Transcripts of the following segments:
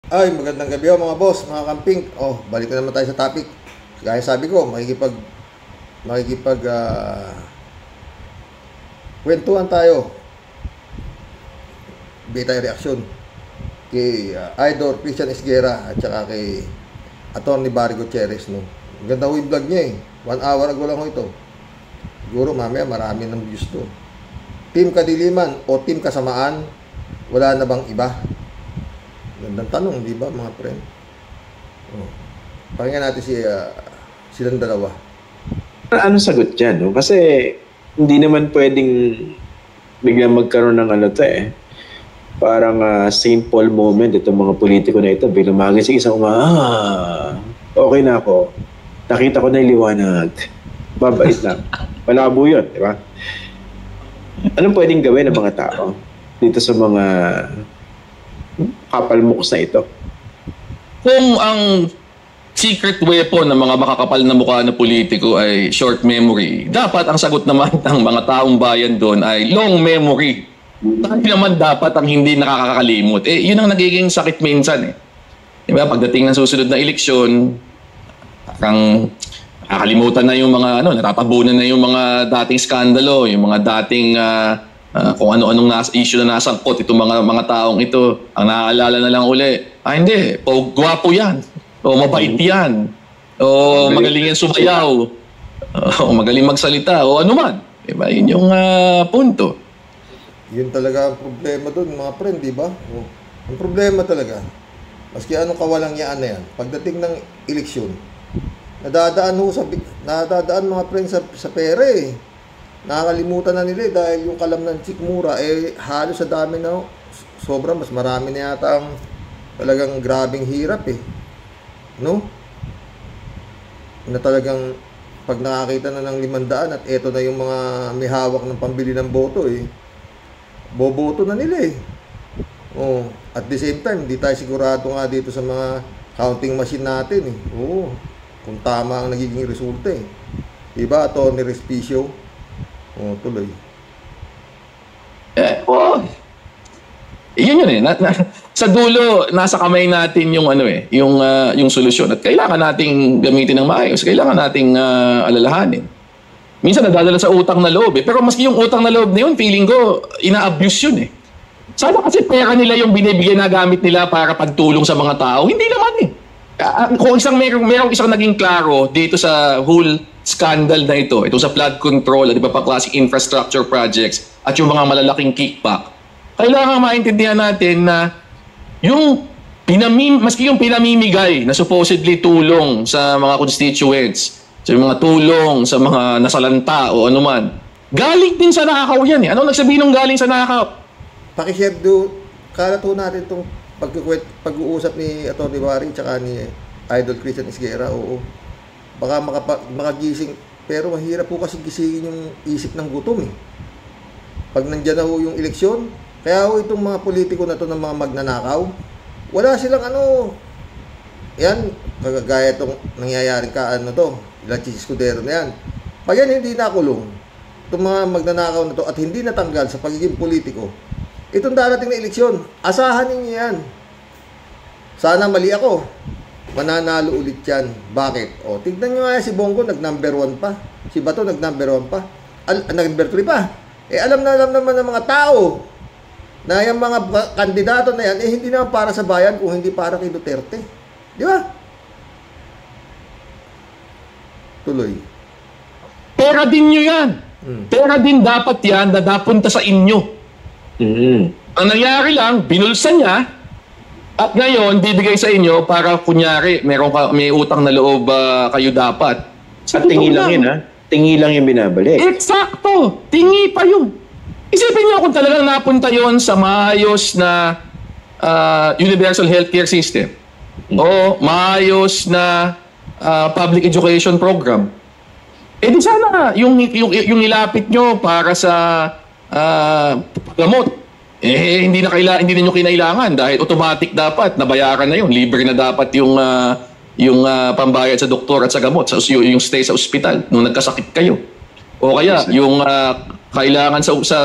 Ay, magandang gabi mga boss, mga kamping. Oh, balik na naman tayo sa topic. Gaya sabi ko, makikipag kwentuhan tayo. Bigay tayo reaksyon kay Idol Christian Esguerra at saka kay Atty. Barry Gutierrez, no. Ganda ho yung vlog niya eh. 1 hour ago lang ho ito. Siguro mamaya marami ng views to. Team Kadiliman o Team Kasamaan, wala na bang iba? Gandang tanong, di ba mga friend? Oh. Pakinggan natin silang dalawa. Ano sagot dyan? No? Kasi hindi naman pwedeng biglang magkaroon ng ano to eh. Parang St. Paul moment itong mga politiko na ito. Bilang magising isang okay na ako. Nakita ko na yung liwanag. Babait lang. Malabo yun, di ba? Anong pwedeng gawin ng mga tao dito sa mga kapalmuks na ito? Kung ang secret weapon ng mga makakapal na mukha na politiko ay short memory, dapat ang sagot naman ng mga taong bayan doon ay long memory. Tayo naman dapat ang hindi nakakakalimot. Yun ang nagiging sakit minsan eh. Diba? Pagdating ng susunod na eleksyon, parang nakakalimutan na yung mga natapabunan na yung mga dating skandalo, yung mga dating kung ano-anong issue na nasangkot itong mga taong ito. Ang naaalala na lang uli, hindi, gwapo yan, o mabait yan, o magaling yan sumayaw, o magaling magsalita, o ano man. Diba? Yun yung punto. Yun talaga ang problema doon, mga friend, di ba? Oh. Ang problema talaga, maski anong kawalang yaan na yan, pagdating ng eleksyon, nadadaan mga friend sa pera eh. Nakakalimutan na nila dahil yung kalam ng Chikmura halos sa dami na sobra mas marami na yata ang talagang grabing hirap eh. No? Na talagang pag nakakita na ng 500 at eto na yung mga may hawak ng pambili ng boto eh. Boboto na nila eh. Oh, at the same time, hindi tayo sigurado nga dito sa mga counting machine natin eh. Oo. Kung tama ang nagiging resulta eh. Diba, Atty. Respicio? Oh, tuloy. Yun eh. Sa dulo, nasa kamay natin yung yung solusyon. At kailangan nating gamitin ng maayos. Kailangan nating alalahanin. Minsan nadadala sa utang na loob eh. Pero maski yung utang na loob na yun, feeling ko, ina-abuse yun eh. Sana kasi pera nila yung binibigyan na gamit nila para pagtulong sa mga tao. Hindi naman eh. Kung merong isang naging klaro dito sa whole scandal na ito sa flood control at iba pa klaseng infrastructure projects at yung mga malalaking kickback, kailangan maintindihan natin na yung maski yung pinamimigay na supposedly tulong sa mga constituents, sa mga tulong sa mga nasalanta o anuman, galing din sa nakaw yan eh. Ano nagsabihin ng galing sa nakaw? Pakishare kalat ho natin itong pag-uusap ni Atty. Barry tsaka ni Idol Christian Esguerra. Oo. Baka makagising, pero mahirap po kasi gisingin yung isip ng gutom eh. Pag nandyan na ho yung eleksyon, kaya ho itong mga politiko na to ng mga magnanakaw, wala silang yan, kagaya itong nangyayaring Lachis Escudero na yan. Pag yan hindi nakulong, itong mga magnanakaw na to at hindi natanggal sa pagiging politiko, itong darating na eleksyon, asahan ninyo yan. Sana mali ako. Mananalo ulit yan. Bakit? O, tignan nyo nga si Bongo, nag-number 1 pa. Si Bato, nag-number 1 pa. Nag-number 3 pa. Alam naman ng mga tao na yung mga kandidato na yan, hindi naman para sa bayan kung hindi para kay Duterte. Di ba? Tuloy. Pera din nyo yan. Pera din dapat yan na napunta sa inyo. Ang nangyari lang, binulsa niya, at ngayon, bibigay sa inyo para kunyari, may utang na loob kayo dapat. Sa tingi lang yun, ha? Tingi lang yung binabalik. Eksakto! Tingi pa yun. Isipin niyo kung talagang napunta yon sa maayos na universal healthcare system o maayos na public education program. Di sana yung ilapit nyo para sa gamot. Hindi niyo kinailangan dahil automatic dapat nabayaran na yun. Libre na dapat yung pambayad sa doktor at sa gamot, yung stay sa ospital nung nagkasakit kayo. O kaya yung kailangan sa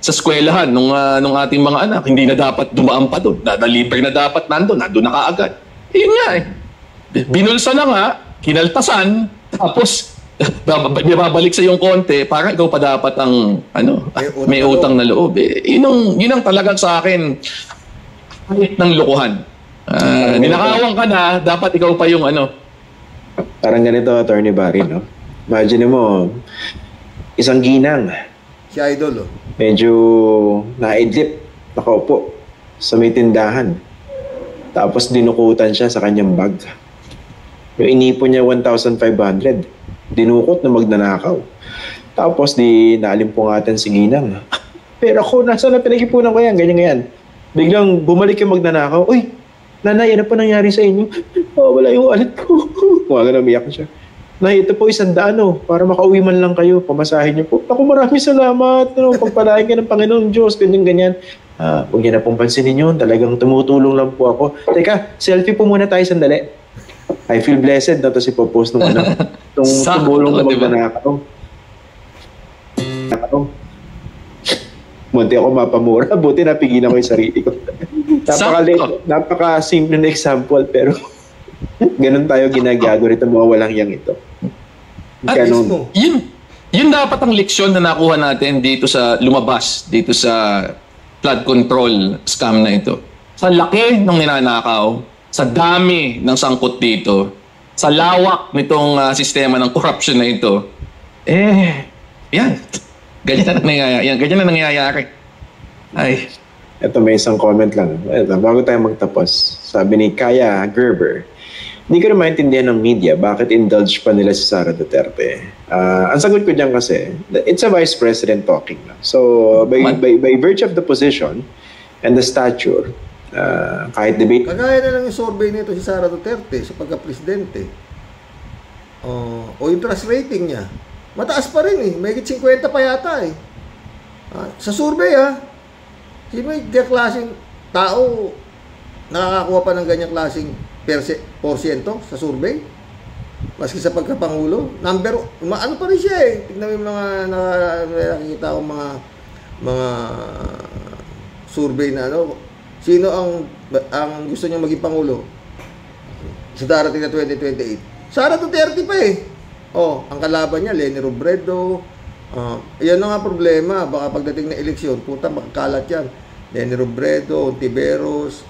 eskwelahan nung ating mga anak, hindi na dapat dumaan pa doon. Deliver na dapat nandun na kaagad. Yun nga eh. Binulsa na nga, kinaltasan, tapos babalik sa yung konti, parang ikaw pa dapat ang may utang na loob. Yun ang talagang sa akin kahit ng lukuhan. Ninakawan ka na, dapat ikaw pa yung Parang ganito, Attorney Barry, no? Imagine mo, isang ginang. Si Idol, Medyo naidlip, nakaupo sa may tindahan. Tapos dinukutan siya sa kanyang bag. Yung inipon niya 1,500, dinukot na magnanakaw. Tapos naalimpungatan si ginang. Pero ako, nasaan na pinag-ipunan ko yan? Ganyan. Biglang bumalik yung magnanakaw. Uy, nanay, ano pa nangyari sa inyo? Wala yung wallet ko. Kumaga na umiyak siya. Nay, ito po 100 para makauwi man lang kayo. Pamasahin niyo po. Ako, maraming salamat. Pagpalain ka ng Panginoong Diyos. Ganyan. Huwag niyo na pong pansinin yun. Talagang tumutulong lang po ako. Teka, selfie po muna tayo sandali. I feel blessed na to si popost nung tumulong na magnanakaw. Munti ako mapamura. Buti napigilan ko yung sarili ko. Napaka-simple na example, pero ganun tayo ginagago rito, mga walang yang ito. At yun dapat ang leksyon na nakuha natin dito sa lumabas, dito sa flood control scam na ito. Sa laki ng ninanakaw, sa dami ng sangkot dito, sa lawak nitong sistema ng corruption na ito, yan. Ganyan na nangyayari. Ay. Ito, may isang comment lang. Ito, bago tayo magtapos, sabi ni Kaya Gerber, hindi ko na maintindihan ng media bakit indulge pa nila si Sara Duterte. Ang sagot ko dyan kasi, it's a vice president talking. So, by virtue of the position and the stature, kahit debate... Kagaya na lang yung survey nito si Sara Duterte sa pagka-presidente. O yung trust rating niya. Mataas pa rin eh. Mahigit 50 pa yata eh. Sa survey sino yung klaseng tao nakakakuha pa ng ganyang klaseng porsyento sa survey? Maski sa pagkapangulo. Ano pa rin siya eh. Tignan mo yung mga nakikita ko mga survey na sino ang gusto niya maging pangulo sa darating na 2028? Sara Duterte pa eh. Ang kalaban niya, Leni Robredo. Yan na nga problema. Baka pagdating na eleksyon, puta, makakalat yan. Leni Robredo, Ontiveros,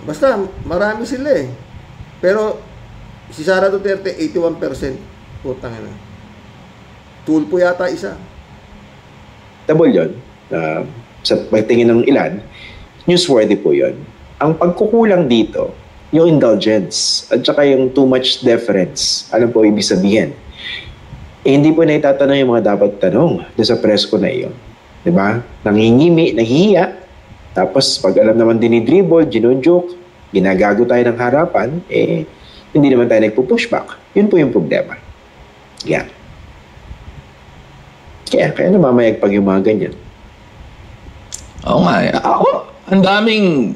basta, marami sila eh. Pero, si Sara Duterte, 81%. Putang ina. Tulpo yata isa. Double yun. Sa pagtingin ng ilan, newsworthy po yun. Ang pagkukulang dito, yung indulgence at saka yung too much deference. Ano po ibig sabihin? Hindi po na itatanong yung mga dapat tanong doon sa presko na iyon. Diba? Nangingimi, nahihiya. Tapos pag alam naman dinidribble, ginonjoke, ginagago tayo ng harapan, hindi naman tayo nagpo-pushback. Yun po yung problema. Yan. Kaya namamayag pag yung mga ganyan. Oo nga. Ako, ang daming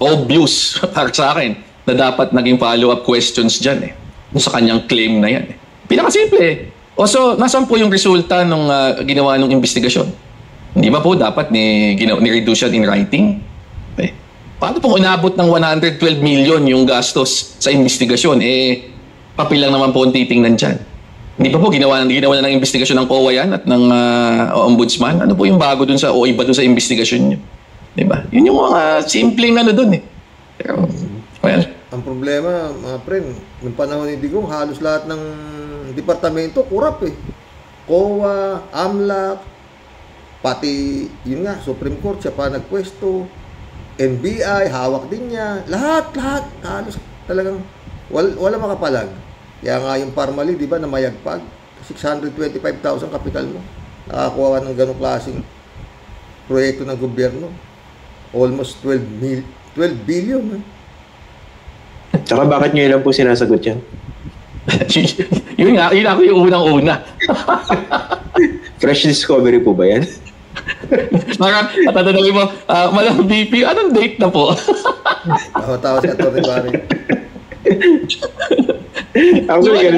obvious para sa akin na dapat naging follow-up questions dyan sa kanyang claim na yan Pinakasimple So, nasan po yung resulta nung ginawa ng investigasyon? Hindi ba po dapat ni-reduce yan in writing? Paano pong inabot ng 112 million yung gastos sa investigasyon? Papel lang naman po ang titingnan dyan. Hindi pa po ginawa na ng investigasyon ng COA yan at ng ombudsman? Ano po yung bago dun o iba dun sa investigasyon nyo? Diba? Yun yung mga simpleng dun Pero, well. Ang problema, mga friend, yung panahon ni Digong, halos lahat ng departamento, kurap COA, AMLAC, pati, yun nga, Supreme Court, siya pa nagpwesto, NBI, hawak din niya, lahat, halos talagang, wala makapalag. Kaya nga yung Parmali, di ba, na mayagpag, 625,000 kapital mo, nakakuha ng ganong klaseng proyekto ng gobyerno. Almost 12 billion. Tsaka bakit nyo lang po sinasagot yan? yun ako yung unang-una. Fresh discovery po ba yan? Tatanungin mo, Malang BP, anong date na po? Tawa si Atty. Barry. Actually,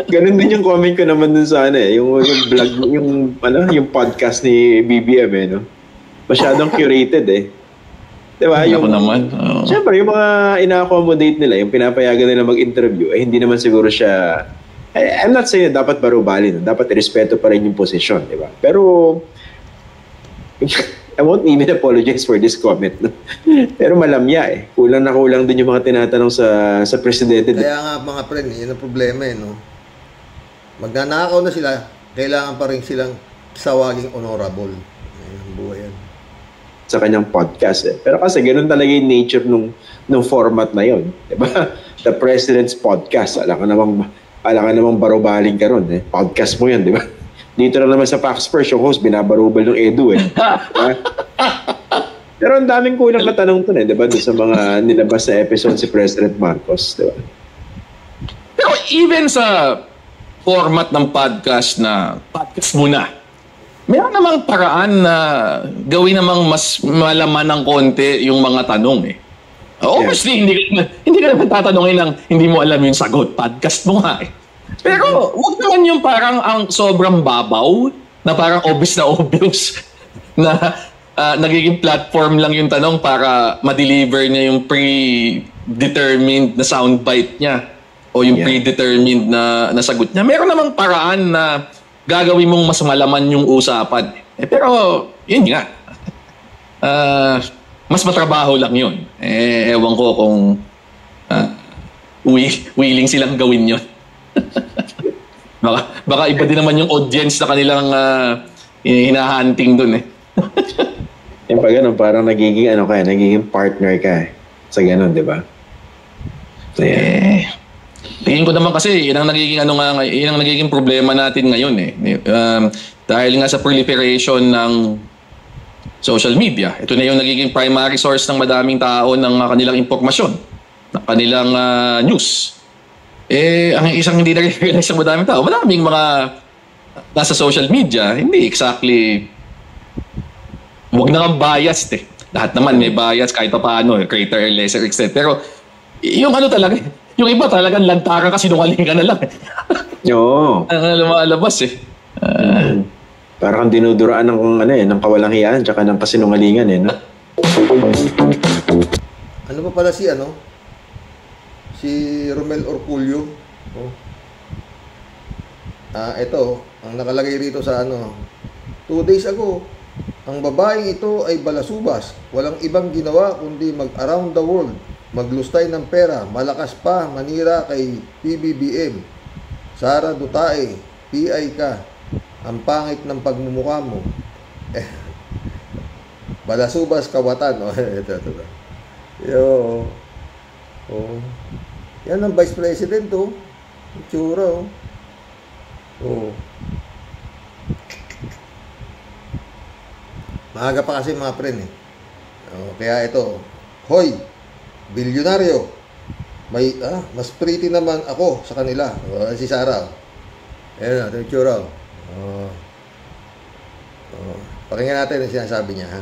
ganun din yung comment ko naman dun sa yung vlog, yung podcast ni BBM no? Masyadong curated Diba? Ako naman. Siyempre, yung mga ina-accommodate nila, yung pinapayagan nila mag-interview, hindi naman siguro siya, I'm not saying dapat barubali, dapat irespeto pa rin yung posisyon, diba? Pero, I won't even apologize for this comment. Pero malamya Kulang na kulang din yung mga tinatanong sa presidente. Kaya nga mga friend, yun ang problema no? Magnanakaw na sila, kailangan pa rin silang sawaging honorable. Ayun, buhay yan. Sa kanyang podcast Pero kasi ganoon talaga yung nature nung format na yon, diba? The President's Podcast. Alam ka namang barubaling ka ron Podcast mo yan, diba? Dito na naman sa Pax First, yung host, binabarubal ng Edu Pero ang daming kulang na tanong to diba? Doon sa mga nilabas sa episode si President Marcos, diba? Pero even sa format ng podcast na podcast muna, meron namang paraan na gawin namang mas malaman ng konti yung mga tanong Obviously, hindi ka naman tatanungin ng hindi mo alam yung sagot. Podcast mo nga Pero wag naman yung parang ang sobrang babaw na parang obvious na nagiging platform lang yung tanong para ma-deliver niya yung predetermined na soundbite niya o yung predetermined na sagot niya. Meron namang paraan na gagawin mong mas malaman yung usapan. Pero yun nga. Mas matrabaho lang yun. Ewan ko kung willing silang gawin yun. baka iba din naman yung audience na kanilang hinahunting dun Yung pag ganun, parang nagiging partner ka sa ganun, di ba? So, tingin ko naman kasi yun ang nagiging problema natin ngayon dahil nga sa proliferation ng social media. Ito na yung nagiging primary source ng madaming tao ng kanilang impormasyon, ng kanilang news. Ang isang hindi na-realize ng madaming tao, madaming mga nasa social media, hindi exactly, wag na kang biased Lahat naman may bias kahit pa paano, greater or lesser extent. Pero yung talaga, yung iba talagang lantaran kasi sinungaling ka na lang Oo. Lumalabas Parang dinuduraan ng kawalang hiyaan tsaka ng kasinungalingan no? Ano pa pala si Romel Orculio. Ito, ang nakalagay rito sa 2 days ago, ang babaeng ito ay balasubas. Walang ibang ginawa kundi mag-around the world, maglustay ng pera, malakas pa manira kay PBBM. Sara Dutae, PI ka. Ang pangit ng pagmumukha mo. Balasubas kawatan. Ito. Yan ang Vice President Itsura Maaga pa kasi mga friend kaya ito, hoy, bilyonaryo, mas pretty naman ako sa kanila. Si Sara. Ayan ito itsura. Pakinggan natin ang sinasabi niya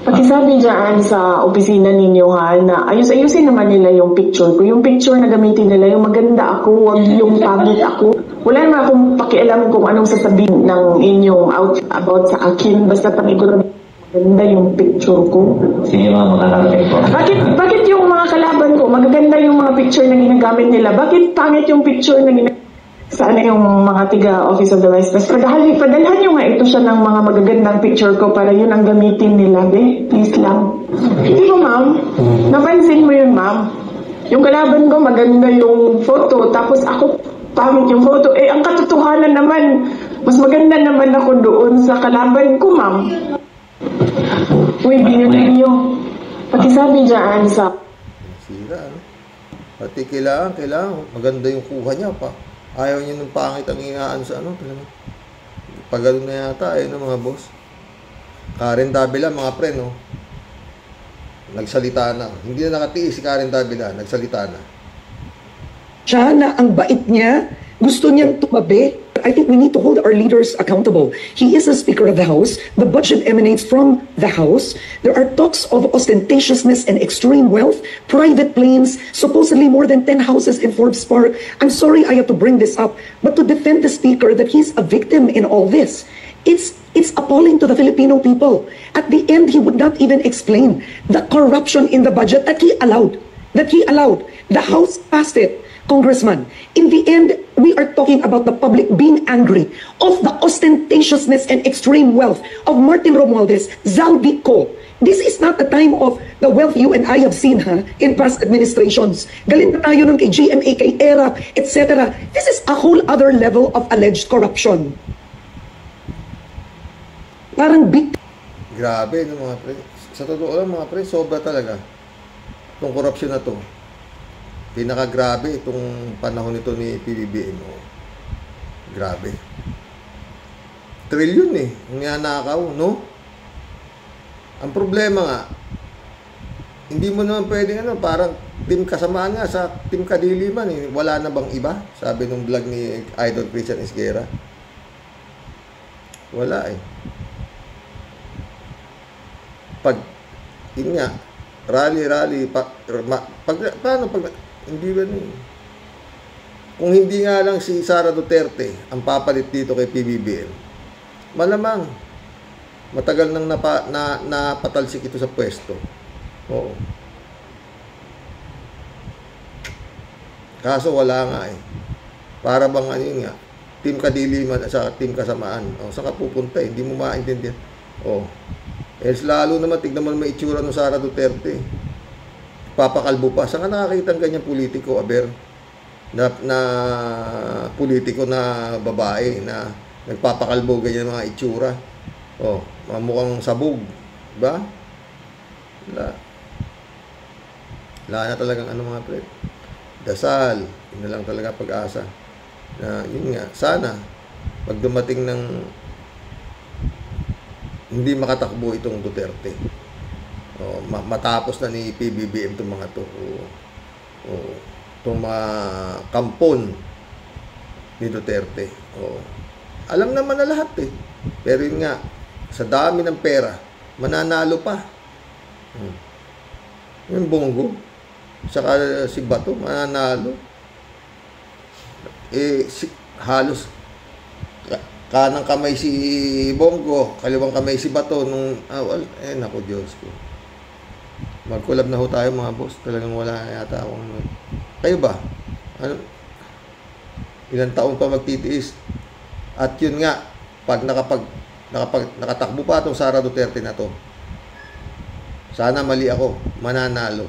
Pati sabi dyan sa opisina ninyo na ayusin naman nila yung picture ko. Yung picture na gamitin nila, yung maganda ako, wag yung pangit ako. Wala naman akong pakialam kung anong sasabihin ng inyong about sa akin. Basta pag-iguro maganda yung picture ko. Sige mga makakalaban ko. Bakit yung mga kalaban ko, magaganda yung mga picture na ginagamit nila? Bakit pangit yung picture na ginagamit? Sana yung mga tiga-Office of the Vice President. Padalhan nyo nga ito siya ng mga magagandang picture ko para yun ang gamitin nila. Please lang. Di ba, ma'am? Napansin mo yun, ma'am? Yung kalaban ko, maganda yung photo. Tapos ako, pangit yung photo. Ang katotohanan naman, mas maganda naman ako doon sa kalaban ko, ma'am. Uy, binigyan pati sabi dyan sa... Sira, Pati kailangan. Maganda yung kuha niya pa. Ayaw niya ng pangit ang ingaan sa talaga. Pagano na yata, mga boss. Karen Davila, mga pre, nagsalita na. Hindi na nakatiis si Karen Davila, nagsalita na. Siya na ang bait niya, gusto niyang tumabi. I think we need to hold our leaders accountable. He is the Speaker of the House. The budget emanates from the House. There are talks of ostentatiousness and extreme wealth, private planes, supposedly more than 10 houses in Forbes Park. I'm sorry I have to bring this up, but to defend the Speaker that he's a victim in all this, it's appalling to the Filipino people. At the end, he would not even explain the corruption in the budget that he allowed. The House passed it. Congressman, in the end, we are talking about the public being angry of the ostentatiousness and extreme wealth of Martin Romualdez, Zaldico. This is not the time of the wealth you and I have seen in past administrations. Galit na tayo ng kay GMA, kay ERA, etc. This is a whole other level of alleged corruption. Parang big. Grabe, no, mga pre. Sa totoo lang, mga pre, sobra talaga. Itong korupsyon na to. Pinakagrabe itong panahon nito ni PBBM. Oh. Grabe. Trilyon ang nanakaw, no? Ang problema nga, hindi mo naman pwedeng parang team kasamaan nga sa team kadiliman. Wala na bang iba? Sabi nung vlog ni Idol Christian Esguerra. Wala Pag, yun nga, rally, paano hindi ba kung hindi nga lang si Sara Duterte ang papalit dito kay PBBM, malamang matagal nang napatalsik ito sa pwesto. Oo. Kaso wala nga para bang yun nga, team kadiliman at saka team kasamaan. Saan ka pupunta hindi mo maintindihan. Lalo naman, tignan mo may itsura ng Sara Duterte. Papakalbo pa. Saan ka nakakita ng ganyang politiko, aber? Na politiko na babae na nagpapakalbo ganyan mga itsura. Mga mukhang sabog. Diba? Wala na talagang mga pre. Dasal. Yun na lang talaga pag-asa. Na yun nga, sana pag dumating ng hindi makatakbo itong Duterte. Matapos na ni PBBM itong mga to. Itong mga kampon ni Duterte. Alam naman na lahat Pero yun nga, sa dami ng pera, mananalo pa. Yung Bongo, saka si Bato, mananalo. Halos kanang kamay si Bongo, kaliwang kamay si Bato nung naku Diyos ko. Mag-collab na ho tayo mga boss. Talagang wala yata akong kayo ba? Ilang taon pa magtitiis? At yun nga, pag nakatakbo pa itong Sara Duterte na to, sana mali ako, mananalo.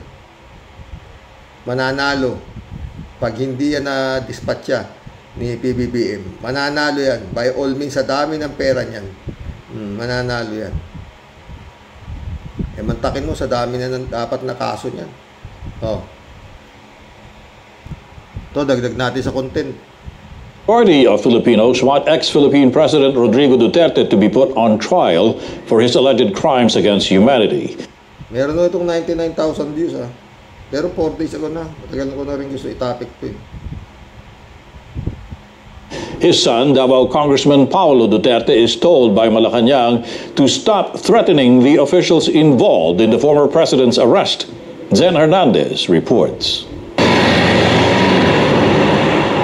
Pag hindi yan na-dispatcha ni PBBM, mananalo yan. By all means, sa dami ng pera niyan, mananalo yan. Mantakin mo, sa dami na dapat na kaso niyan. Ito, dagdag natin sa content. Party of Filipinos want ex-Philippine President Rodrigo Duterte to be put on trial for his alleged crimes against humanity. Meron na itong 99,000 views Pero 4 days ago na. Matagal ko na rin gusto i-topic ito His son, Davao Congressman Paulo Duterte, is told by Malacanang to stop threatening the officials involved in the former president's arrest. Zen Hernandez reports.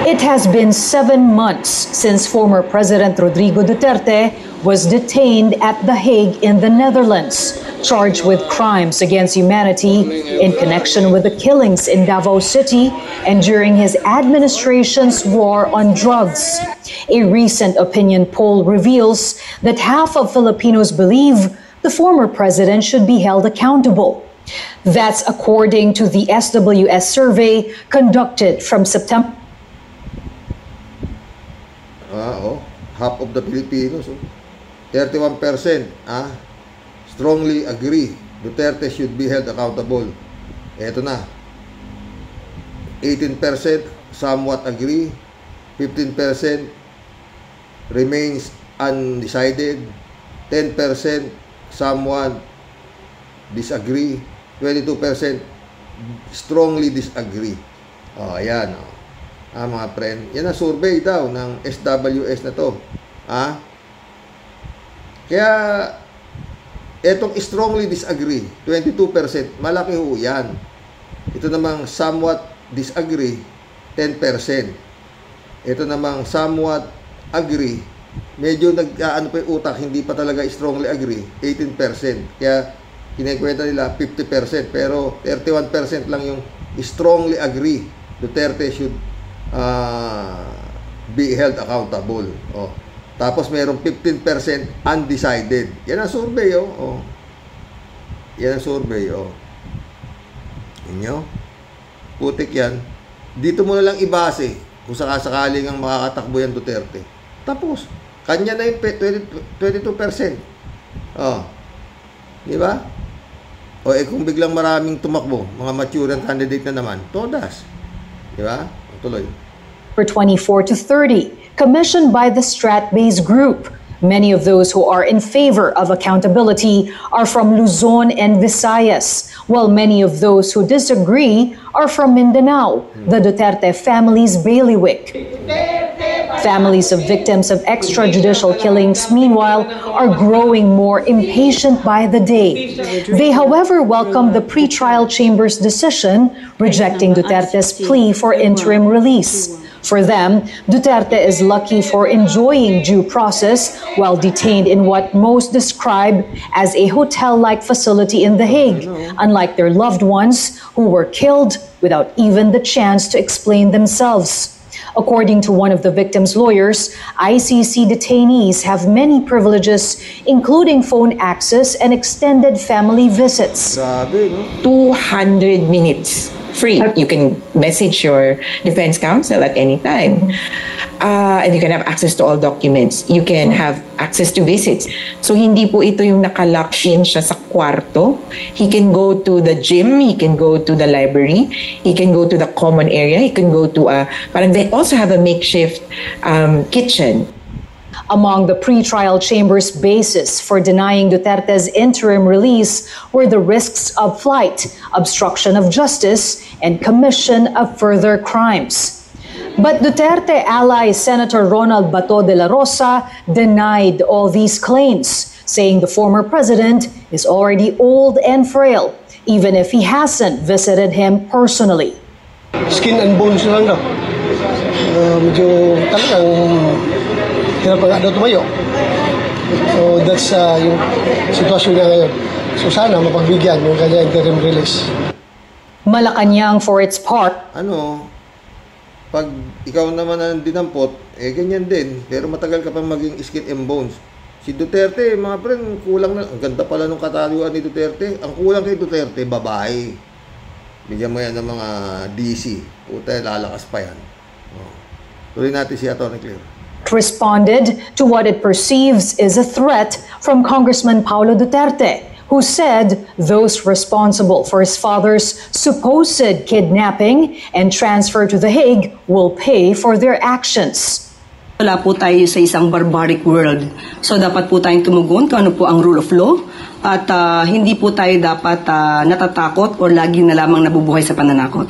It has been 7 months since former President Rodrigo Duterte was detained at The Hague in the Netherlands, charged with crimes against humanity in connection with the killings in Davao City and during his administration's war on drugs. A recent opinion poll reveals that half of Filipinos believe the former president should be held accountable. That's according to the SWS survey conducted from September. Half of the Filipinos, 31%, strongly agree Duterte should be held accountable. Eto na. 18% somewhat agree, 15% remains undecided, 10% somewhat disagree, 22% strongly disagree. Ayan. mga friend. Yan ang survey daw ng SWS na to. Kaya, etong strongly disagree, 22%, malaki ho yan. Ito namang somewhat disagree, 10%. Ito namang somewhat agree, medyo nag-ano pa yung utak, hindi pa talaga strongly agree, 18%. Kaya, kinikwenta nila 50%, pero 31% lang yung strongly agree. Duterte should be held accountable. Tapos mayroong 15% undecided. Yan ang survey, Yan ang survey, Inyo? Putik yan. Dito mo na lang ibase kung sakasakaling ang makakatakbo yan Duterte. Tapos, kanya na yung 22%. Di ba? Kung biglang maraming tumakbo, mga mature candidate na naman, todas. Di ba? Tuloy. For 24 to 30, commissioned by the Strat-based group. Many of those who are in favor of accountability are from Luzon and Visayas, while many of those who disagree are from Mindanao, the Duterte family's bailiwick. Families of victims of extrajudicial killings, meanwhile, are growing more impatient by the day. They, however, welcome the pretrial chamber's decision rejecting Duterte's plea for interim release. For them, Duterte is lucky for enjoying due process while detained in what most describe as a hotel-like facility in The Hague, unlike their loved ones who were killed without even the chance to explain themselves. According to one of the victims' lawyers, ICC detainees have many privileges, including phone access and extended family visits. 200 minutes free. You can message your defense counsel at any time. And you can have access to all documents. You can have access to visits. So hindi po ito yung nakalock in siya sa kwarto. He can go to the gym, he can go to the library, he can go to the common area, he can go to parang they also have a makeshift kitchen. Among the pretrial chamber's basis for denying Duterte's interim release were the risks of flight, obstruction of justice, and commission of further crimes. But Duterte ally Senator Ronald Bato de la Rosa denied all these claims, saying the former president is already old and frail, even if he hasn't visited him personally. Skin and bones lang daw. Medyo talagang hirap nga daw tumayo. So that's yung sitwasyon niya ngayon. So sana mapagbigyan yung kanya interim release. Malacanang for its part. Pag ikaw naman ang dinampot, ganyan din. Pero matagal ka pa maging skin and bones. Si Duterte, mga friend, kulang na. Ang ganda pala nung katayuan ni Duterte. Ang kulang kay Duterte, babae. Bigyan mo yan ng mga DC. Puta, lalakas pa yan. Tuloy natin si Atty. Claire. Responded to what it perceives is a threat from Congressman Paulo Duterte, who said those responsible for his father's supposed kidnapping and transfer to The Hague will pay for their actions. Wala po tayo sa isang barbaric world. So dapat po tayong tumugon kung ano po ang rule of law at hindi po tayo dapat natatakot o lagi na lamang nabubuhay sa pananakot.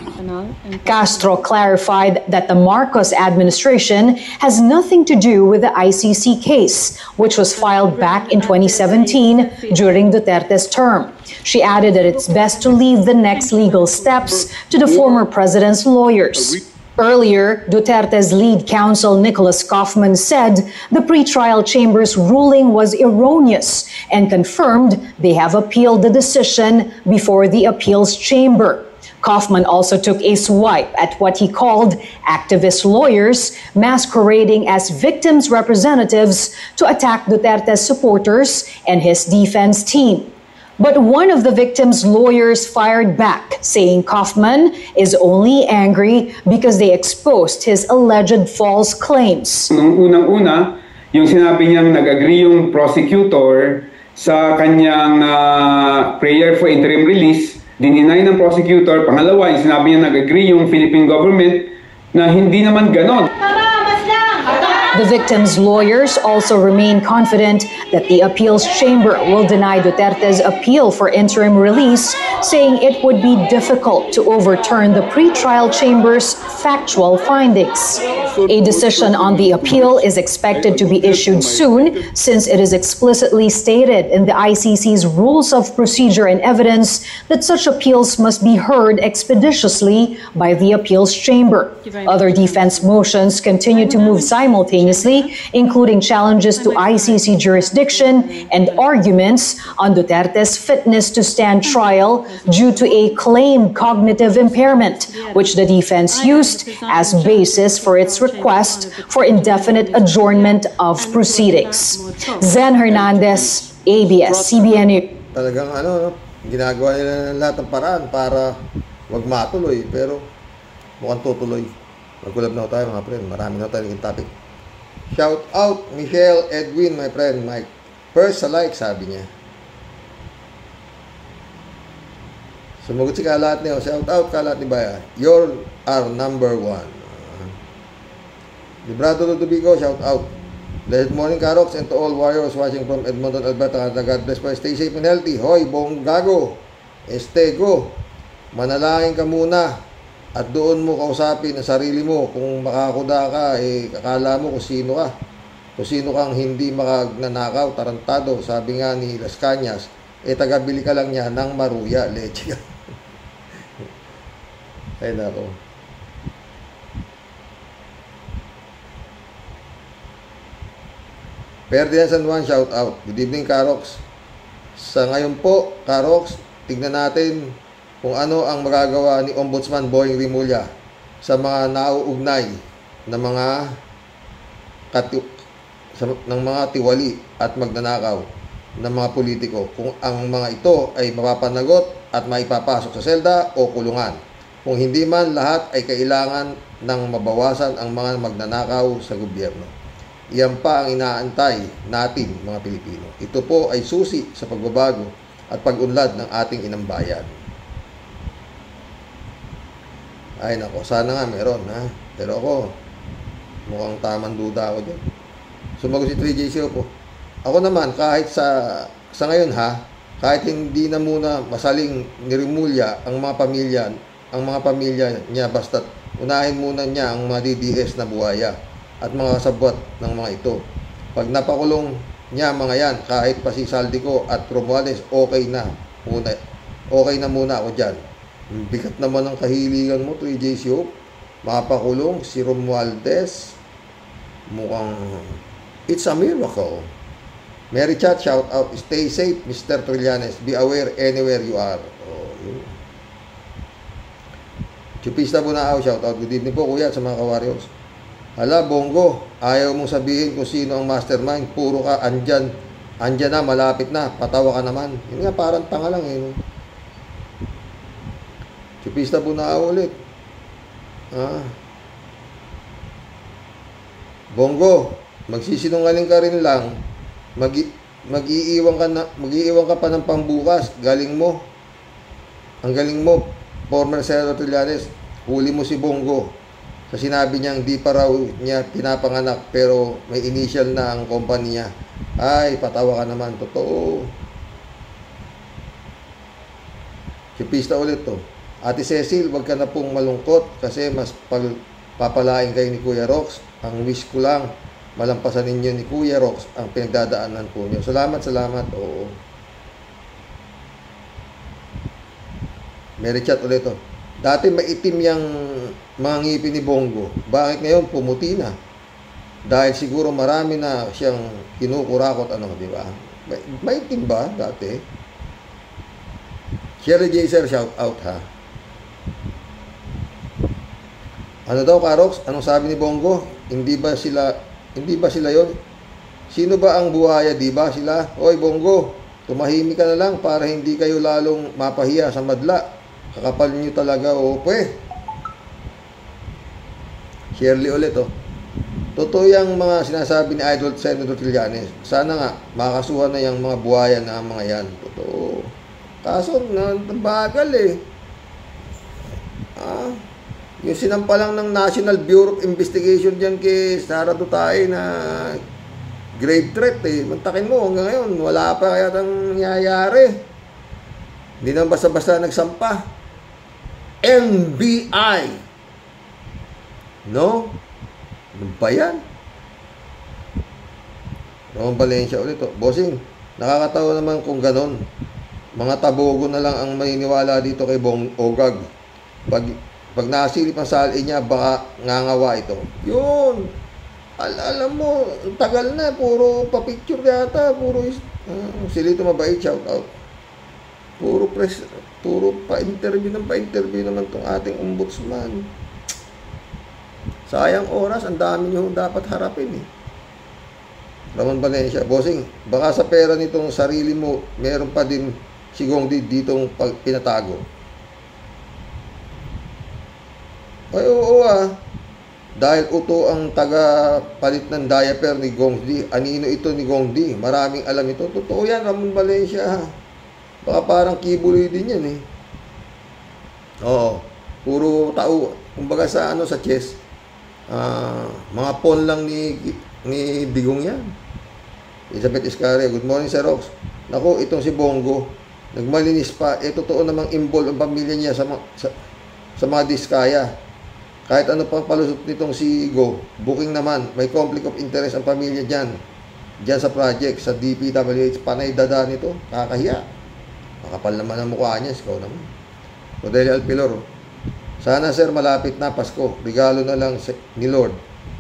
Castro clarified that the Marcos administration has nothing to do with the ICC case, which was filed back in 2017 during Duterte's term. She added that it's best to leave the next legal steps to the former president's lawyers. Earlier, Duterte's lead counsel Nicholas Kaufman said the pretrial chamber's ruling was erroneous and confirmed they have appealed the decision before the appeals chamber. Kaufman also took a swipe at what he called activist lawyers masquerading as victims' representatives to attack Duterte's supporters and his defense team. But one of the victims' lawyers fired back, saying Kaufman is only angry because they exposed his alleged false claims. Nung unang-una, yung sinabi niyang nag-agree yung prosecutor sa kanyang prayer for interim release, dininay ng prosecutor. Pangalawa, yung sinabi niya nag-agree yung Philippine government na hindi naman ganon. The victims' lawyers also remain confident that the appeals chamber will deny Duterte's appeal for interim release, saying it would be difficult to overturn the pretrial chamber's factual findings. A decision on the appeal is expected to be issued soon, since it is explicitly stated in the ICC's Rules of Procedure and Evidence that such appeals must be heard expeditiously by the appeals chamber. Other defense motions continue to move simultaneously, including challenges to ICC jurisdiction and arguments on Duterte's fitness to stand trial due to a claimed cognitive impairment, which the defense used as basis for its request for indefinite adjournment of proceedings. Zen Hernandez, ABS-CBN News. Talagang ginagawa nila ng lahat ng paraan para wag matuloy, pero mukhang tutuloy. Magkulab na tayo mga friend, marami na tayo naging topic. Shout out Michelle Edwin, my friend Mike. First sa like, sabi niya. Sumagot si Kalat niyo. Shout out Kalat ni Baya. You're our number one. Librado Ludovico, shout out. Good morning, Karox, and to all warriors watching from Edmonton, Alberta. God bless po. Stay safe and healthy. Hoy, Bonggago, Estego, manalangin ka muna at doon mo kausapin ang sarili mo. Kung makakuda ka, akala mo kung sino ka. Kung sino kang hindi magnanakaw, tarantado. Sabi nga ni Las Cañas, tagabili ka lang niya ng maruya, leche ka. Ay, nako. Ferdinand San Juan, shout out. Good evening, Karox. Sa ngayon po, Karox, tignan natin kung ano ang magagawa ni Ombudsman Boying Rimulya sa mga nauugnay na ng mga tiwali at magnanakaw ng mga politiko. Kung ang mga ito ay mapapanagot at maipapasok sa selda o kulungan. Kung hindi man, lahat ay kailangan ng mabawasan ang mga magnanakaw sa gobyerno. Iyan pa ang inaantay natin mga Pilipino. Ito po ay susi sa pagbabago at pag-unlad ng ating inang bayan. Ay nako, sana nga meron ha. Pero ako, mukhang tamang duda ako dyan. Sumagot si 3JCO po. Ako naman, kahit sa ngayon ha, kahit hindi na muna masaling nirimulya ang mga pamilya niya, basta't unahin muna niya ang mga DDS na buhaya at mga kasabwat ng mga ito. Pag napakulong niya mga yan, kahit pa si Saldico at Romualdez, okay na muna ako dyan. Bigat naman ang kahiligan mo, 3JCO. Mapakulong si Romualdez. Mukhang it's a miracle. Mary Chat, shout out. Stay safe, Mr. Trillanes. Be aware anywhere you are. Chupista Bunao, shout out. Good evening po, kuya, sa mga ka-warriors. Hala, Bongo, ayaw mong sabihin kung sino ang mastermind. Puro ka, andyan na, malapit na, patawa ka naman. Yun nga, parang tanga lang eh. Chupista Bunao ulit. Bongo, magsisinungaling ka rin lang. Mag-iiwan ka pa ng pambukas. Galing mo. Ang galing mo, former Senator Trillanes. Huli mo si Bongo. Sa sinabi niyang di pa raw niya pinapanganak pero may initial na ang company niya. Ay, patawa ka naman. Totoo. Chipista ulit to. Ate Cecil, wag ka na pong malungkot kasi mas papalain kayo ni Kuya Rox. Ang wish ko lang, malampasan ninyo ni Kuya Rox ang pinagdadaanan po niyo. Salamat. Oo. Mary Chat ulit to. Dati maitim yung mga ngipin ni Bongo. Bakit ngayon pumuti na? Dahil siguro marami na siyang kinukurakot, di ba? Maitim ba dati? Sherry Jaser, shout out ha. Ano daw, Karox? Anong sabi ni Bongo? Hindi ba sila yon? Sino ba ang buhaya? Di ba sila? Oy, Bongo, tumahimik ka na lang para hindi kayo lalong mapahiya sa madla. Kakapal nyo talaga, pwe. Shirley ulit, Totoo yung mga sinasabi ni Idol Senator Trillanes. Sana nga, makasuhan na yung mga buhaya na mga yan. Totoo. Kaso, bagal eh. Yung sinampalang ng National Bureau of Investigation dyan kay Sara Dutay na grave threat eh. Mantakin mo, hanggang ngayon, wala pa kaya tang nangyayari. Hindi naman basta-basta nagsampa. NBI. No? Ano ba yan? Ramon Valencia ulit. Bossing, nakakatawa naman kung ganon. Mga tabogo na lang ang maniniwala dito kay Bong Ogag. Pag nasilip ang sali niya, baka ngangawa ito. Yun. Alam mo, tagal na. Puro pa-picture yata. Puro silito mabait, shout out. Puro pa-interview naman itong ating ombudsman. Sayang oras. Ang dami nyo dapat harapin eh. Ramon Valencia, bossing, baka sa pera nitong sarili mo, meron pa din si Gongdi ditong pinatago. Ay, oo Dahil uto ang taga-palit ng diaper ni Gongdi. Anino ito ni Gongdi? Maraming alam ito. Totoo yan, Ramon Valencia. Baka parang kibuloy din yan eh. Oo. Puro tao. Kumbaga sa sa chess, mga pawn lang ni Digong yan. Elizabeth Iscaria, good morning Sir Rox. Naku, itong si Bongo, nagmalinis pa. Totoo namang involved ang pamilya niya sa mga diskaya. Kahit ano pang palusot nitong si Go, booking naman, may conflict of interest ang pamilya dyan sa project, sa DPWH, panay dada nito, kakahiya. Makapal naman ang mukha niya, ikaw naman. Rodelia Alpilor, sana sir malapit na Pasko, regalo na lang ni Lord,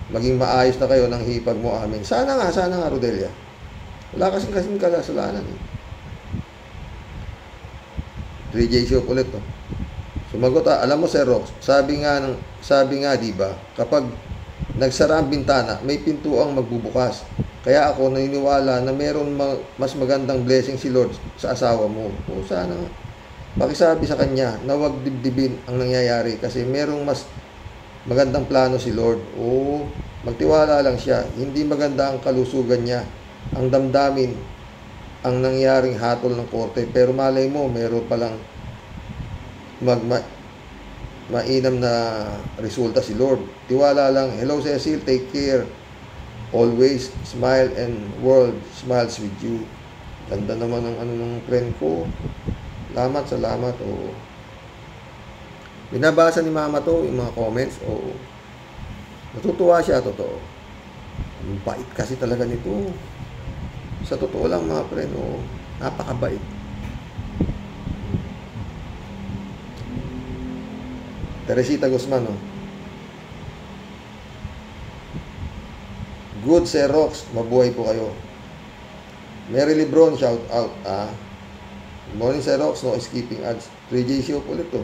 maging maayos na kayo ng hipag mo amin. Sana nga Rodelia. Wala kasing kasalanan eh. 3J Show ulit to. Sumagot alam mo Sir Rox, sabi nga diba, kapag nagsara ang bintana, may pintuang magbubukas. Kaya ako naniniwala na meron mas magandang blessing si Lord sa asawa mo. O sana nga. Pakisabi sa kanya na huwag dibdibin ang nangyayari kasi merong mas magandang plano si Lord. O magtiwala lang siya. Hindi maganda ang kalusugan niya. Ang damdamin ang nangyaring hatol ng korte. Pero malay mo, meron palang mainam na resulta si Lord. Tiwala lang. Hello Cecil, take care. Always smile and world smiles with you. Ganda naman ng ng friend ko. Salamat. Oo. Binabasa ni Mama to, yung mga comments. Oo. Natutuwa siya, totoo. Ang bait kasi talaga nito. Sa totoo lang mga friend, oo. Napakabait. Teresita Guzman, oh. Good Sir Rox, mabuhay po kayo. Mary Lebron, shout out. Good morning Sir Rox, no skipping ads. 3J Show ulit to.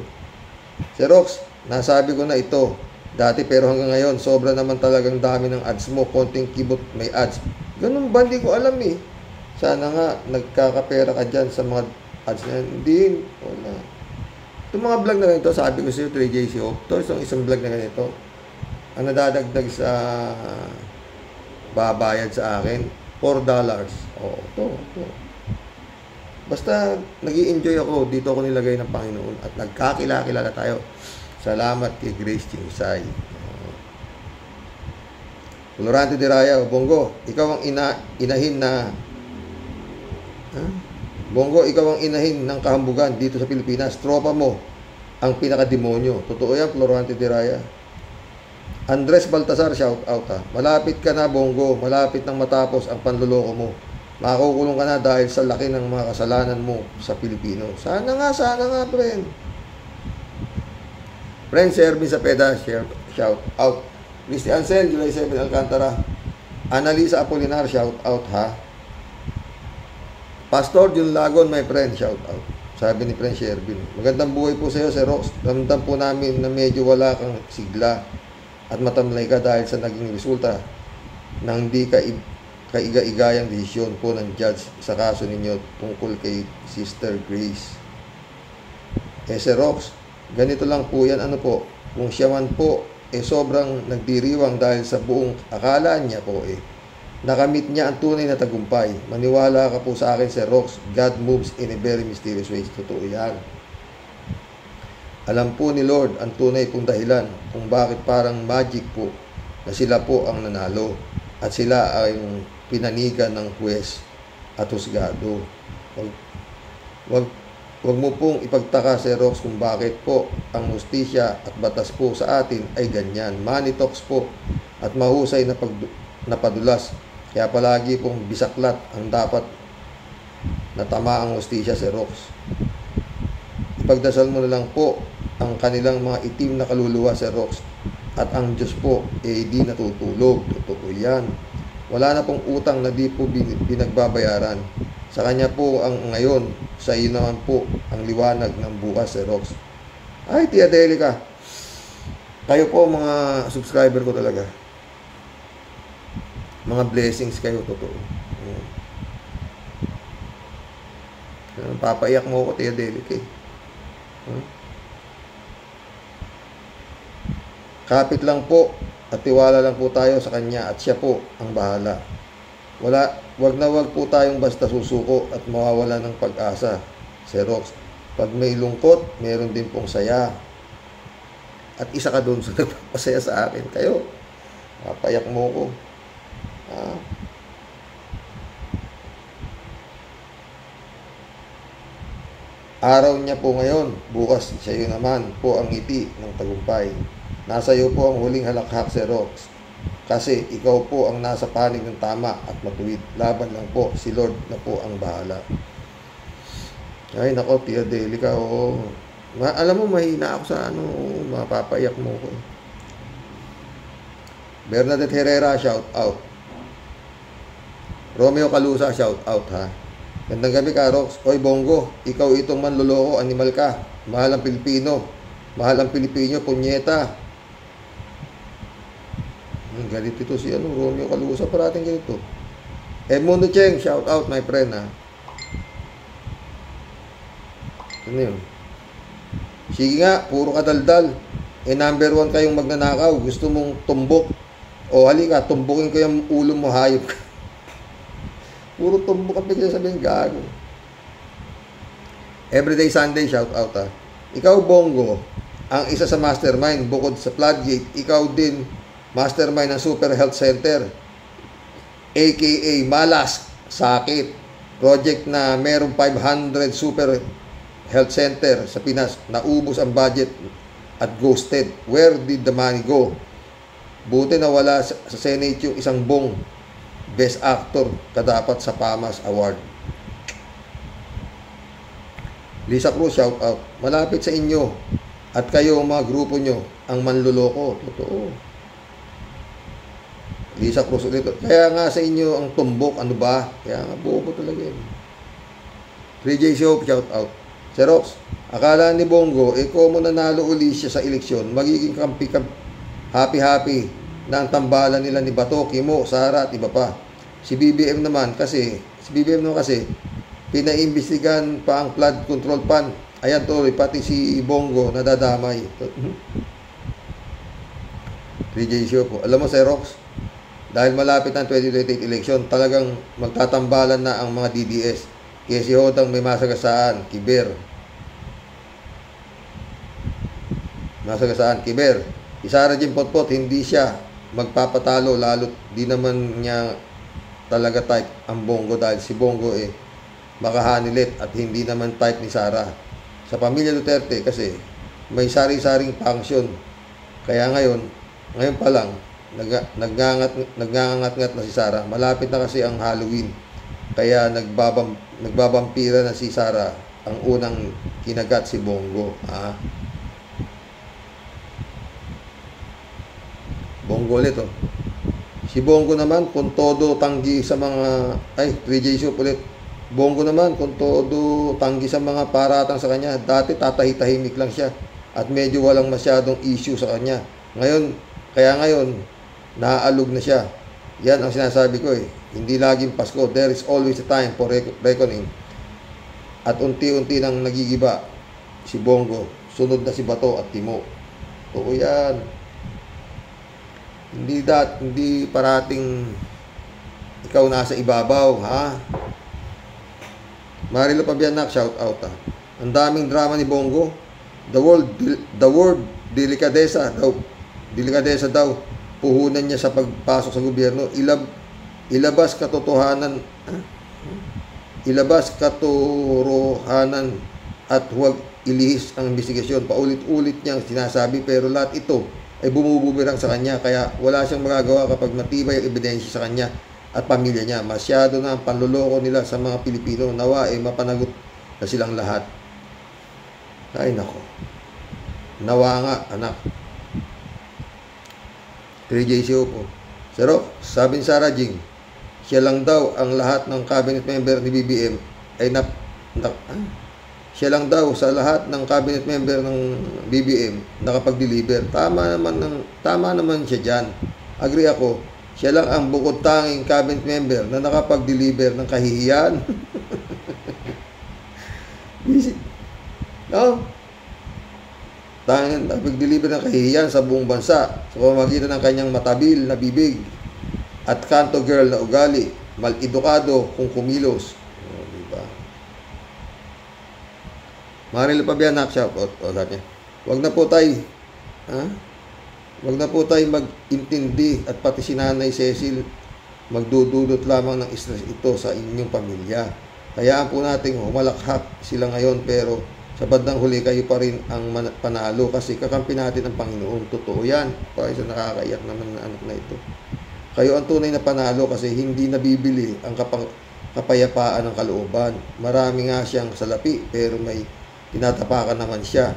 Sir Rox, nasabi ko na ito dati pero hanggang ngayon, sobra naman talagang dami ng ads mo. Konting kibot may ads. Ganun ba? Hindi ko alam eh. Sana nga, nagkakapera ka dyan sa mga ads na yan. Hindi. Wala. Itong mga vlog na ganito, sabi ko sa iyo, 3J Show. Ito, isang vlog na ganito. Ang nadadagdag sa babayad sa akin, $4. Oo, ito. Basta nag-i-enjoy ako, dito ako nilagay ng Panginoon at nagkakilala tayo. Salamat kay Grace Chingsay. Florante de Raya, Bongo, ikaw ang inahin na Bongo, ikaw ang inahin ng kahambugan dito sa Pilipinas. Tropa mo ang pinakademonyo. Totoo yan, Florante de Raya. Andres Baltasar, shout out ha. Malapit ka na, Bongo. Malapit nang matapos ang panluloko mo. Makukulong ka na dahil sa laki ng mga kasalanan mo sa Pilipino. Sana nga, friend. Friend, Servin Sapeda, shout out. Christy Ansel, July 7, Alcantara. Annalisa Apolinar, shout out ha. Pastor Jun Lagon, my friend, shout out. Sabi ni friend Shervin. Magandang buhay po sa iyo, Sir Rox. Ramdam po namin na medyo wala kang sigla at matamlay ka dahil sa naging resulta ng hindi kaiga-igayang desisyon po ng judge sa kaso ninyo tungkol kay Sister Grace. Sir Rox, ganito lang po yan, po, kung siya man po, sobrang nagdiriwang dahil sa buong akala niya po, nakamit niya ang tunay na tagumpay. Maniwala ka po sa akin, Sir Rox, God moves in a very mysterious way. Totoo yan. Alam po ni Lord ang tunay pong dahilan kung bakit parang magic po na sila po ang nanalo at sila ay pinanigan ng huwes at husgado. Wag mo pong ipagtaka, Sir Rox, kung bakit po ang hustisya at batas po sa atin ay ganyan. Money talks po at mahusay na padulas. Kaya palagi pong bisaklat ang dapat na tama ang hustisya, Sir Rox. Ipagdasal mo na lang po ang kanilang mga itim na kaluluwa, Sir Rox, at ang Diyos po di natutulog. Totoo yan. Wala na pong utang na di po pinagbabayaran. Sa Kanya po ang ngayon, sa iyo naman po ang liwanag ng bukas, Sir Rox. Ay, Tia Delica, kayo po mga subscriber ko talaga. Mga blessings kayo, totoo. Papaiyak mo ko, Tia Delica. Kapit lang po at tiwala lang po tayo sa Kanya at Siya po ang bahala. Wag na wag po tayong basta susuko at mawawala ng pag-asa, Sir Rox. Pag may lungkot, meron din pong saya. At isa ka doon sa nagpapasaya sa akin. Kayo, papayak mo ko. Araw niya po ngayon, bukas sa iyo naman po ang ngiti ng tagumpay. Nasa iyo po ang huling halakhak, Sir Rox. Kasi ikaw po ang nasa panig ng tama at matuwid. Laban lang po, si Lord na po ang bahala. Ay, nako, Tia Delica, oo. Alam mo, mahina ako sa mapapaiyak mo ko. Bernadette Herrera, shout out. Romeo Calusa, shout out, ha. Gandang gabi ka, Rox. Oy, Bongo, ikaw itong manloloko, animal ka. Mahal ang Pilipino. Mahal ang Pilipino, punyeta. Galit ito si Romeo Calusa, parating ganito. Mundo Cheng, shout out my friend, ha. Ano yun? Sige nga, puro kadaldal. Number 1 kayong magnanakaw. Gusto mong tumbok. O halika, tumbukin ko yung ulo mo, hayop ka. Puro tumbok ang bigla sabihin, gago. Everyday Sunday, shout out, ha. Ikaw, Bongo, ang isa sa mastermind, bukod sa Floodgate, ikaw din mastermind ng Super Health Center, aka Malas Sakit, project na merong 500 Super Health Center sa Pinas, naubos ang budget at ghosted. Where did the money go? Buti na wala sa Senate yung isang bong Best Actor kadapat sa PAMAS Award. Lisa Cruz, shout out. Malapit sa inyo at kayo mga grupo nyo ang manluloko. Totoo. Lisa Cruz ulit. Kaya nga sa inyo ang tumbok, ano ba? Kaya nga bobo talaga yun. 3J Show, shout out. Sir Rox, akala ni Bongo, kung nanalo uli siya sa eleksyon, magiging happy-happy na ang tambalan nila ni Bato, Kimo, Sara at iba pa. Si BBM naman kasi pinaimbestigan pa ang flood control fund. Ayan tuloy, pati si Bongo nadadamay. 3J Show po. Alam mo, Sir Rox, dahil malapit ang 2028 election, talagang magtatambalan na ang mga DDS. Kaya si Hodang may masagasaan, Kiber. Kiber. Si Sara Jim Potpot, hindi siya magpapatalo, lalo't di naman niya talaga type ang Bongo dahil si Bongo makahanilit at hindi naman type ni Sara. Sa pamilya Duterte kasi may sari-saring function. Kaya ngayon pa lang, nagngangat-ngat na si Sara. Malapit na kasi ang Halloween. Kaya nagbabampira na si Sara. Ang unang kinagat si Bongo. Bongo ulit, oh. Si Bongo naman, kung todo tanggi sa mga... 3J Soup ulit. Bongo naman, kung todo tanggi sa mga paratang sa kanya. Dati tatahi-tahimik lang siya. At medyo walang masyadong issue sa kanya. Kaya ngayon, naaalog na siya. Yan ang sinasabi ko Hindi laging Pasko. There is always a time for reckoning. At unti-unti nang nagigiba si Bongo. Sunod na si Bato at Timo. Oo yan. Hindi parating ikaw nasa ibabaw, ha? Marilo Pabianak, shout out, ha? Ang daming drama ni Bongo. The word delikadesa daw, puhunan niya sa pagpasok sa gobyerno. Ilabas katotohanan at huwag ilihis ang investigasyon. Paulit-ulit niyang sinasabi, pero lahat ito ay bumubumirang sa kanya, kaya wala siyang magagawa kapag matibay ang ebidensya sa kanya at pamilya niya. Masyado na ang panluloko nila sa mga Pilipino. Nawa ay mapanagot na silang lahat. Ay nako. Nawa nga, anak. 3JCO po. Pero, sabi ni Sarah Jing, siya lang daw ang lahat ng cabinet member ni BBM ay siya lang daw sa lahat ng cabinet member ng BBM nakapag-deliver. Tama naman siya dyan. Agree ako. Siya lang ang bukod tanging cabinet member na nakapag-deliver ng kahihiyan. No? Tanging nakapag-deliver ng kahihiyan sa buong bansa sa pamamagitan ng kanyang matabil na bibig at kanto girl na ugali, mal-edukado kung kumilos. Diba? Marilo Pabianak, shout out. Wag na po tayo mag-intindi at pati si Nanay Cecil magdududot lamang ng stress ito sa inyong pamilya. Hayaan po nating humalakhak sila ngayon, pero sa bandang huli kayo pa rin ang panalo kasi kakampi natin ang Panginoon. Totoo yan. Para sa nakakaiyak naman na anak na ito. Kayo ang tunay na panalo kasi hindi nabibili ang kapayapaan ng kalooban. Marami nga siyang salapi, pero may tinatapakan naman siya.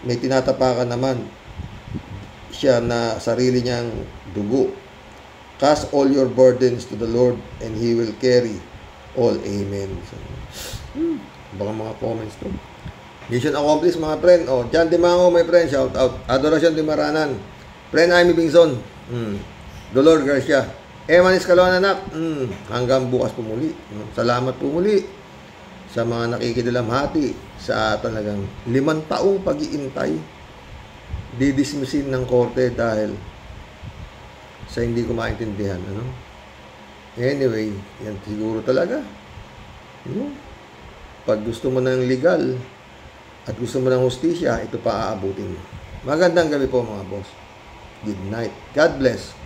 May tinatapakan naman siya na sarili niyang dugo. Cast all your burdens to the Lord and He will carry all. Amen. So, baka mga comments to. Mission accomplished mga friend. Jan Dimango, my friend, shout out. Adoration Dimaranan. Friend Amy Bingson. Dolor Garcia. Eman Escalona, anak. Hanggang bukas pumuli. Salamat pumuli sa mga nakikidalamhati sa talagang 5 taong pag-iintay. Didismissin ng korte dahil sa hindi ko maintindihan. Anyway, yan siguro talaga. Pag gusto mo ng legal at gusto mo ng hustisya, ito pa aabutin mo. Magandang gabi po mga boss. Good night. God bless.